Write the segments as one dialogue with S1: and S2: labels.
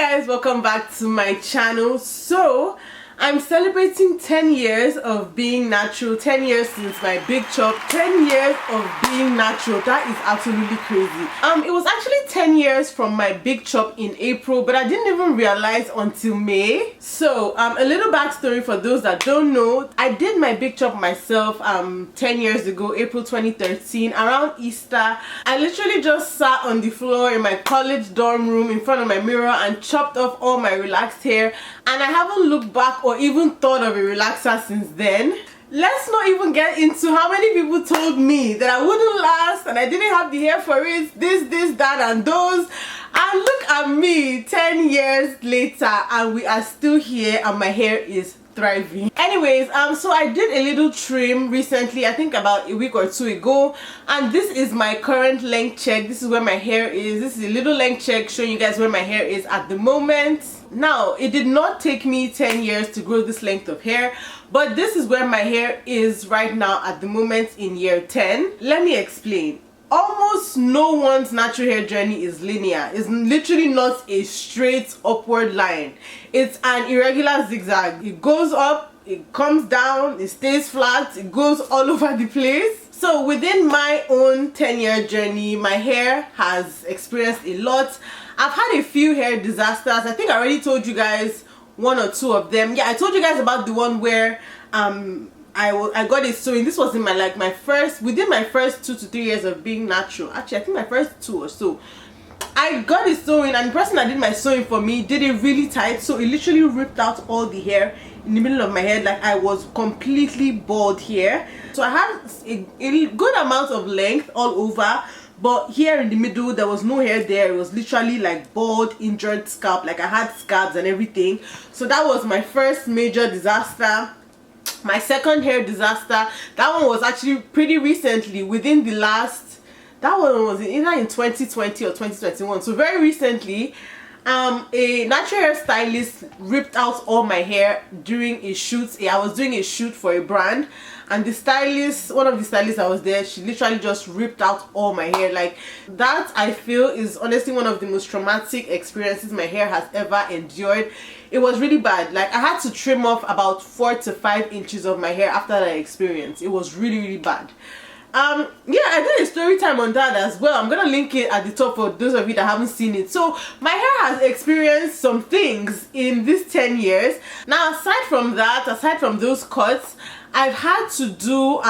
S1: Guys, welcome back to my channel. So I'm celebrating 10 years of being natural, 10 years since my big chop, 10 years of being natural. That is absolutely crazy. It was actually 10 years from my big chop in April, but I didn't even realize until May. So a little backstory for those that don't know. I did my big chop myself 10 years ago, April 2013, around Easter. I literally just sat on the floor in my college dorm room in front of my mirror and chopped off all my relaxed hair, and I haven't looked back or even thought of a relaxer since then. Let's not even get into how many people told me that I wouldn't last and I didn't have the hair for it, this, that, and those. And look at me 10 years later and we are still here and my hair is thriving. Anyways, so I did a little trim recently, I think about a week or two ago, and this is my current length check. This is where my hair is. This is a little length check showing you guys where my hair is at the moment. Now, it did not take me 10 years to grow this length of hair, but this is where my hair is right now at the moment in year 10. Let me explain. Almost no one's natural hair journey is linear. It's literally not a straight upward line. It's an irregular zigzag. It goes up, it comes down, it stays flat, it goes all over the place. So within my own 10-year journey, my hair has experienced a lot. I've had a few hair disasters. I think I already told you guys one or two of them. Yeah, I told you guys about the one where I got it sewing. This was in within my first 2 to 3 years of being natural. Actually, I think my first 2 or so. I got it sewing, and the person that did my sewing for me did it really tight, so it literally ripped out all the hair in the middle of my head. Like, I was completely bald here. So I had a good amount of length all over, but here in the middle there was no hair there. It was literally like bald, injured scalp. Like, I had scabs and everything. So that was my first major disaster. My second hair disaster, that one was actually pretty recently, within the last, that one was either in 2020 or 2021, so very recently. A natural hair stylist ripped out all my hair during a shoot. I was doing a shoot for a brand, and the stylist, one of the stylists I was there, she literally just ripped out all my hair. Like, that, I feel, is honestly one of the most traumatic experiences my hair has ever endured. It was really bad. Like, I had to trim off about 4 to 5 inches of my hair after that experience. It was really bad. Yeah, I did a story time on that as well. I'm gonna link it at the top for those of you that haven't seen it. So my hair has experienced some things in this 10 years. Now, aside from that, aside from those cuts, I've had to do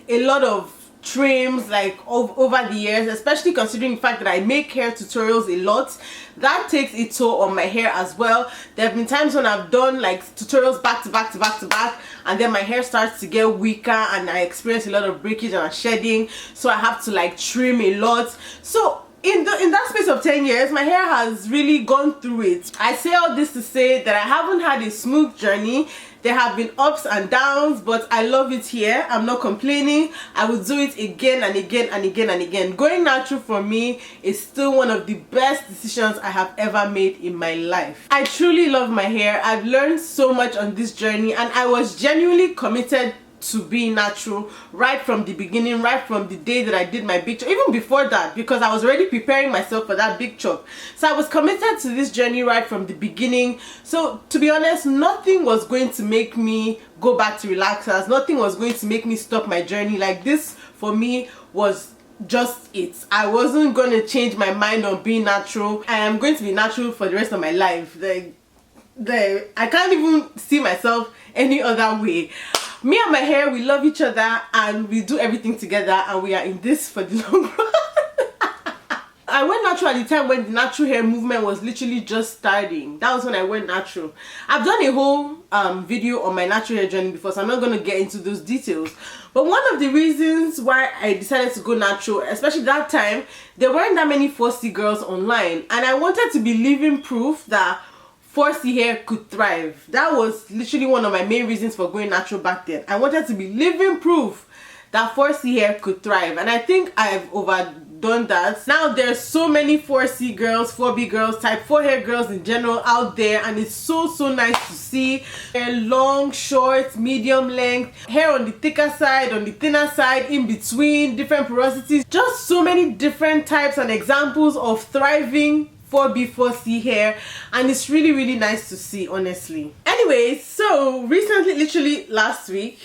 S1: a lot of trims, like, over the years, especially considering the fact that I make hair tutorials a lot. That takes a toll on my hair as well. There have been times when I've done like tutorials back to back, and then my hair starts to get weaker and I experience a lot of breakage and shedding, so I have to like trim a lot. So in that space of 10 years, my hair has really gone through it. I say all this to say that I haven't had a smooth journey. There have been ups and downs, but I love it here. I'm not complaining. I will do it again and again and again and again. Going natural for me is still one of the best decisions I have ever made in my life. I truly love my hair. I've learned so much on this journey, and I was genuinely committed to being natural right from the beginning, right from the day that I did my big chop, even before that, because I was already preparing myself for that big chop. So I was committed to this journey right from the beginning. So to be honest, nothing was going to make me go back to relaxers. Nothing was going to make me stop my journey. Like, this for me was just it. I wasn't going to change my mind on being natural. I am going to be natural for the rest of my life. I can't even see myself any other way. Me and my hair, we love each other and we do everything together, and we are in this for the long run. I went natural at the time when the natural hair movement was literally just starting. That was when I went natural. I've done a whole video on my natural hair journey before, so I'm not going to get into those details. But one of the reasons why I decided to go natural, especially that time, there weren't that many 4C girls online, and I wanted to be living proof that 4C hair could thrive. That was literally one of my main reasons for going natural back then. I wanted to be living proof that 4C hair could thrive, and I think I've overdone that. Now there's so many 4C girls, 4B girls, type 4 hair girls in general out there, and it's so nice to see hair, long, short, medium length, hair on the thicker side, on the thinner side, in between, different porosities, just so many different types and examples of thriving 4B 4C hair, and it's really, really nice to see, honestly. Anyway, so recently, literally last week,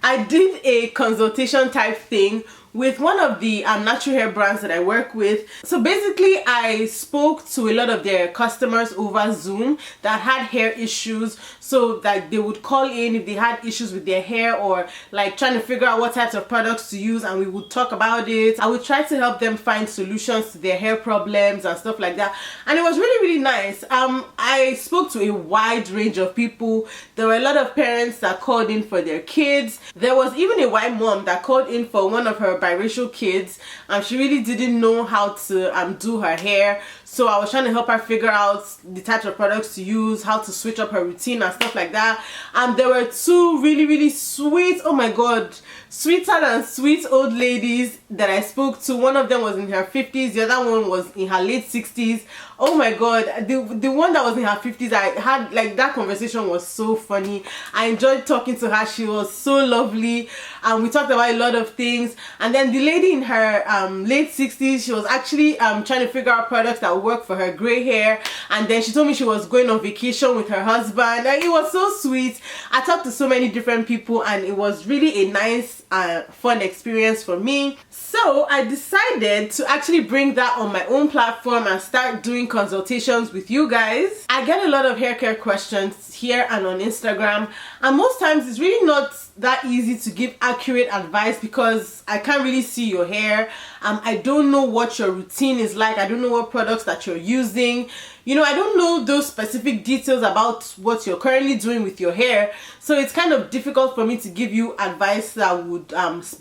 S1: I did a consultation type thing with one of the natural hair brands that I work with. So basically, I spoke to a lot of their customers over Zoom that had hair issues, so that they would call in if they had issues with their hair or like trying to figure out what types of products to use, and we would talk about it. I would try to help them find solutions to their hair problems and stuff like that, and it was really, really nice. I spoke to a wide range of people. There were a lot of parents that called in for their kids. There was even a white mom that called in for one of her biracial kids, and she really didn't know how to do her hair, so I was trying to help her figure out the types of products to use, how to switch up her routine and stuff like that. And there were two really, really sweet, oh my god, sweeter than sweet old ladies that I spoke to. One of them was in her 50s, the other one was in her late 60s. Oh my god, the one that was in her 50s, I had like, that conversation was so funny. I enjoyed talking to her. She was so lovely, and we talked about a lot of things. And then the lady in her late 60s, she was actually trying to figure out products that would work for her gray hair, and then she told me she was going on vacation with her husband, and it was so sweet. I talked to so many different people, and it was really a nice fun experience for me. So I decided to actually bring that on my own platform and start doing consultations with you guys. I get a lot of hair care questions here and on Instagram, and most times it's really not that easy to give accurate advice because I can't really see your hair. I don't know what your routine is like. I don't know what products that you're using. You know, I don't know those specific details about what you're currently doing with your hair, so it's kind of difficult for me to give you advice that would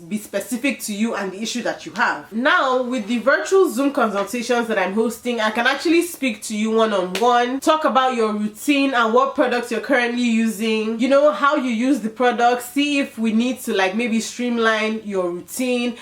S1: be specific to you and the issue that you have. Now, with the virtual Zoom consultations that I'm hosting, I can actually speak to you one-on-one, talk about your routine and what products you're currently using, you know, how you use the products, see if we need to like maybe streamline your routine,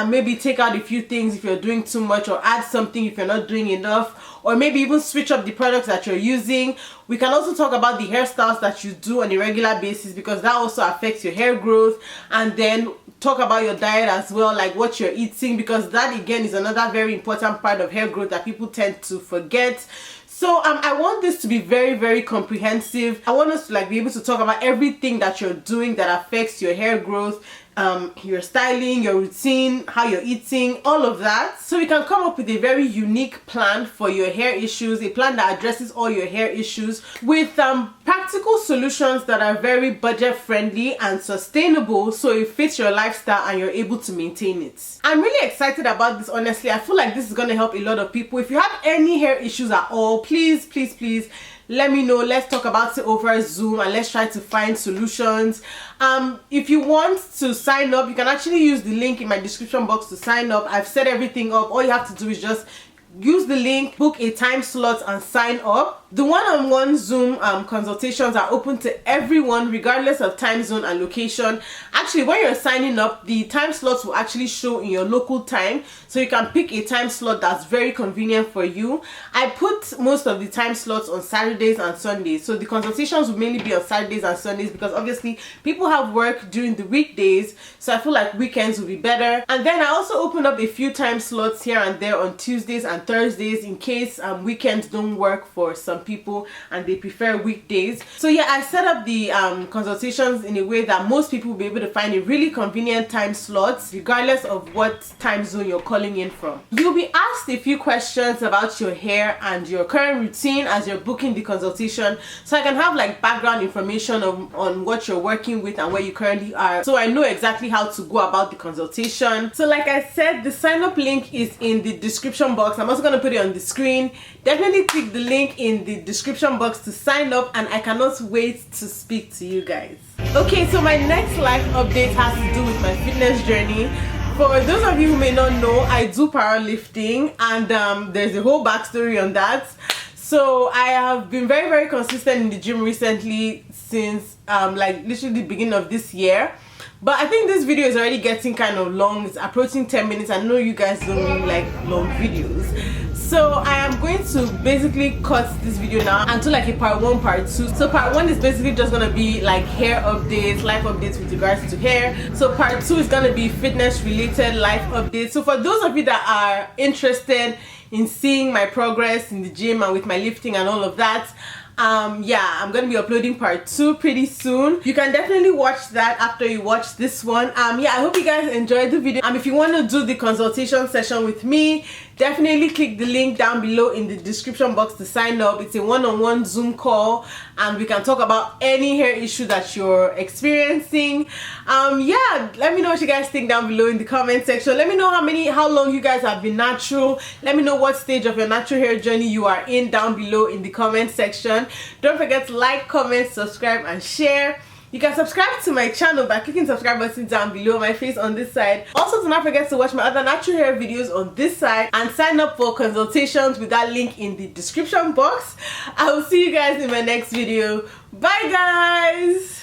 S1: maybe take out a few things if you're doing too much, or add something if you're not doing enough, or maybe even switch up the products that you're using. We can also talk about the hairstyles that you do on a regular basis, because that also affects your hair growth, and then talk about your diet as well, like what you're eating, because that again is another very important part of hair growth that people tend to forget. So I want this to be very, very comprehensive. I want us to like be able to talk about everything that you're doing that affects your hair growth, your styling, your routine, how you're eating, all of that, so we can come up with a very unique plan for your hair issues, a plan that addresses all your hair issues with practical solutions that are very budget friendly and sustainable, so it fits your lifestyle and you're able to maintain it. I'm really excited about this, honestly. I feel like this is going to help a lot of people. If you have any hair issues at all, please, please, please let me know. Let's talk about it over Zoom and let's try to find solutions. If you want to sign up, you can actually use the link in my description box to sign up. I've set everything up. All you have to do is just use the link, book a time slot and sign up. The one-on-one Zoom consultations are open to everyone regardless of time zone and location. Actually, when you're signing up, the time slots will actually show in your local time, so you can pick a time slot that's very convenient for you. I put most of the time slots on Saturdays and Sundays, so the consultations will mainly be on Saturdays and Sundays because obviously people have work during the weekdays, so I feel like weekends will be better. And then I also opened up a few time slots here and there on Tuesdays and Thursdays in case weekends don't work for some people and they prefer weekdays. So yeah, I set up the consultations in a way that most people will be able to find a really convenient time slot regardless of what time zone you're calling in from. You'll be asked a few questions about your hair and your current routine as you're booking the consultation, so I can have like background information on what you're working with and where you currently are, so I know exactly how to go about the consultation. So like I said, the sign up link is in the description box. I'm also going to put it on the screen. Definitely click the link in the description box to sign up, and I cannot wait to speak to you guys. Okay, so my next life update has to do with my fitness journey. For those of you who may not know, I do powerlifting, and there's a whole backstory on that. So I have been very, very consistent in the gym recently since like literally the beginning of this year. But I think this video is already getting kind of long. It's approaching 10 minutes. I know you guys don't really like long videos. So I am going to basically cut this video now into like a part 1, part 2. So part 1 is basically just gonna be like hair updates, life updates with regards to hair. So part 2 is gonna be fitness related life updates. So for those of you that are interested in seeing my progress in the gym and with my lifting and all of that, yeah, I'm gonna be uploading part 2 pretty soon. You can definitely watch that after you watch this one. Yeah, I hope you guys enjoyed the video. If you want to do the consultation session with me, definitely click the link down below in the description box to sign up. It's a one-on-one Zoom call and we can talk about any hair issue that you're experiencing. Yeah, let me know what you guys think down below in the comment section. Let me know how long you guys have been natural. Let me know what stage of your natural hair journey you are in down below in the comment section. Don't forget to like, comment, subscribe and share. You can subscribe to my channel by clicking the subscribe button down below, my face on this side. Also, do not forget to watch my other natural hair videos on this side and sign up for consultations with that link in the description box. I will see you guys in my next video. Bye guys!